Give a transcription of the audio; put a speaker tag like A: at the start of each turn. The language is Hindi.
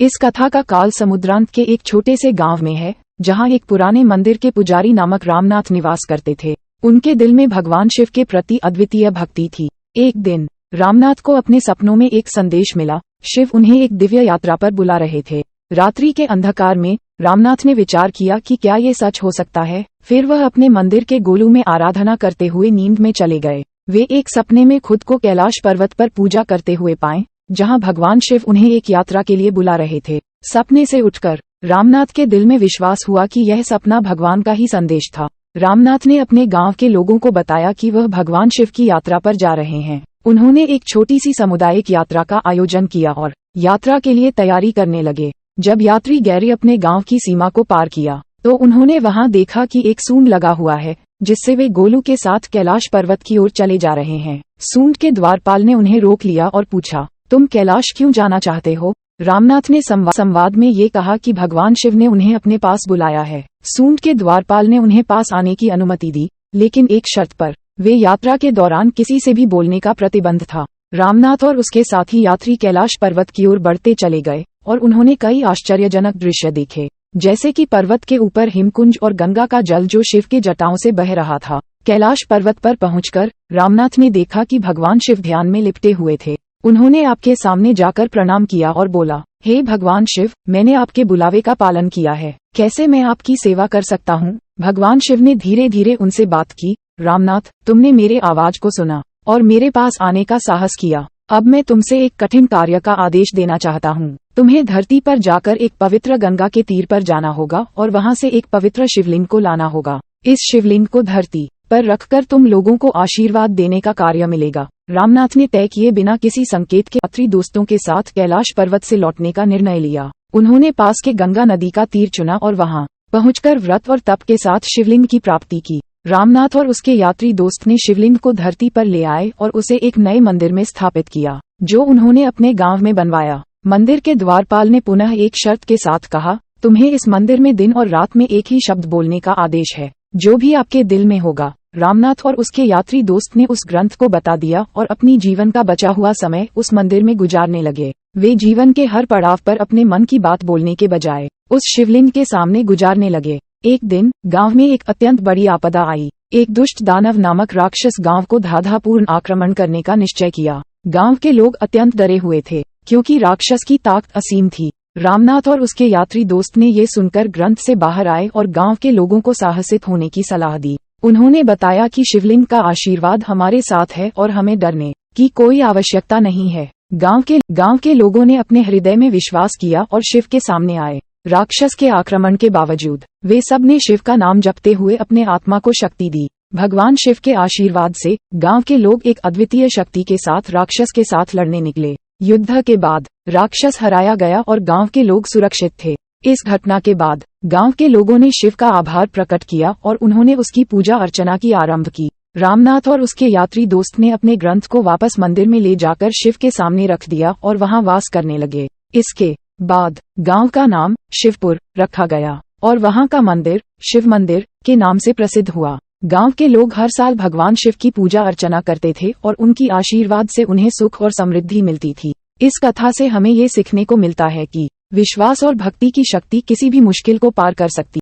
A: इस कथा का काल समुद्रांत के एक छोटे से गांव में है, जहां एक पुराने मंदिर के पुजारी नामक रामनाथ निवास करते थे। उनके दिल में भगवान शिव के प्रति अद्वितीय भक्ति थी। एक दिन रामनाथ को अपने सपनों में एक संदेश मिला। शिव उन्हें एक दिव्य यात्रा पर बुला रहे थे। रात्रि के अंधकार में रामनाथ ने विचार किया कि क्या ये सच हो सकता है। फिर वह अपने मंदिर के गोलू में आराधना करते हुए नींद में चले गए। वे एक सपने में खुद को कैलाश पर्वत पर पूजा करते हुए पाए, जहां भगवान शिव उन्हें एक यात्रा के लिए बुला रहे थे। सपने से उठकर रामनाथ के दिल में विश्वास हुआ कि यह सपना भगवान का ही संदेश था। रामनाथ ने अपने गांव के लोगों को बताया कि वह भगवान शिव की यात्रा पर जा रहे हैं। उन्होंने एक छोटी सी सामुदायिक यात्रा का आयोजन किया और यात्रा के लिए तैयारी करने लगे। जब यात्री गैरी अपने गांव की सीमा को पार किया तो उन्होंने वहां देखा कि एक सूंड लगा हुआ है, जिससे वे गोलू के साथ कैलाश पर्वत की ओर चले जा रहे हैं। सूंड के द्वारपाल ने उन्हें रोक लिया और पूछा, तुम कैलाश क्यों जाना चाहते हो? रामनाथ ने संवाद में ये कहा कि भगवान शिव ने उन्हें अपने पास बुलाया है। सूंड के द्वारपाल ने उन्हें पास आने की अनुमति दी, लेकिन एक शर्त पर। वे यात्रा के दौरान किसी से भी बोलने का प्रतिबंध था। रामनाथ और उसके साथी यात्री कैलाश पर्वत की ओर बढ़ते चले गए और उन्होंने कई आश्चर्यजनक दृश्य देखे, जैसे कि पर्वत के ऊपर हिमकुंज और गंगा का जल जो शिव के जटाओं से बह रहा था। कैलाश पर्वत पर पहुंचकर रामनाथ ने देखा कि भगवान शिव ध्यान में लिपटे हुए थे। उन्होंने आपके सामने जाकर प्रणाम किया और बोला, हे भगवान शिव, मैंने आपके बुलावे का पालन किया है। कैसे मैं आपकी सेवा कर सकता हूँ? भगवान शिव ने धीरे धीरे उनसे बात की। रामनाथ, तुमने मेरे आवाज को सुना और मेरे पास आने का साहस किया। अब मैं तुमसे एक कठिन कार्य का आदेश देना चाहता हूँ। तुम्हें धरती पर जाकर एक पवित्र गंगा के तीर पर जाना होगा और वहाँ से एक पवित्र शिवलिंग को लाना होगा। इस शिवलिंग को धरती पर रखकर तुम लोगों को आशीर्वाद देने का कार्य मिलेगा। रामनाथ ने तय किए बिना किसी संकेत के यात्री दोस्तों के साथ कैलाश पर्वत से लौटने का निर्णय लिया। उन्होंने पास के गंगा नदी का तीर चुना और वहां पहुंचकर व्रत और तप के साथ शिवलिंग की प्राप्ति की। रामनाथ और उसके यात्री दोस्त ने शिवलिंग को धरती पर ले आए और उसे एक नए मंदिर में स्थापित किया, जो उन्होंने अपने गांव में बनवाया। मंदिर के द्वारपाल ने पुनः एक शर्त के साथ कहा, तुम्हें इस मंदिर में दिन और रात में एक ही शब्द बोलने का आदेश है, जो भी आपके दिल में होगा। रामनाथ और उसके यात्री दोस्त ने उस ग्रंथ को बता दिया और अपनी जीवन का बचा हुआ समय उस मंदिर में गुजारने लगे। वे जीवन के हर पड़ाव पर अपने मन की बात बोलने के बजाय उस शिवलिंग के सामने गुजारने लगे। एक दिन गांव में एक अत्यंत बड़ी आपदा आई। एक दुष्ट दानव नामक राक्षस गांव को धाधापूर्ण आक्रमण करने का निश्चय किया। गांव के लोग अत्यंत डरे हुए थे, क्योंकि राक्षस की ताकत असीम थी। रामनाथ और उसके यात्री दोस्त ने ये सुनकर ग्रंथ से बाहर आए और गांव के लोगों को साहसित होने की सलाह दी। उन्होंने बताया कि शिवलिंग का आशीर्वाद हमारे साथ है और हमें डरने की कोई आवश्यकता नहीं है। गांव के लोगों ने अपने हृदय में विश्वास किया और शिव के सामने आए। राक्षस के आक्रमण के बावजूद वे सब ने शिव का नाम जपते हुए अपने आत्मा को शक्ति दी। भगवान शिव के आशीर्वाद से गांव के लोग एक अद्वितीय शक्ति के साथ राक्षस के साथ लड़ने निकले। युद्ध के बाद राक्षस हराया गया और गांव के लोग सुरक्षित थे। इस घटना के बाद गांव के लोगों ने शिव का आभार प्रकट किया और उन्होंने उसकी पूजा अर्चना की आरंभ की। रामनाथ और उसके यात्री दोस्त ने अपने ग्रंथ को वापस मंदिर में ले जाकर शिव के सामने रख दिया और वहां वास करने लगे। इसके बाद गांव का नाम शिवपुर रखा गया और वहां का मंदिर शिव मंदिर के नाम से प्रसिद्ध हुआ। गांव के लोग हर साल भगवान शिव की पूजा अर्चना करते थे और उनकी आशीर्वाद से उन्हें सुख और समृद्धि मिलती थी। इस कथा से हमें ये सीखने को मिलता है कि विश्वास और भक्ति की शक्ति किसी भी मुश्किल को पार कर सकती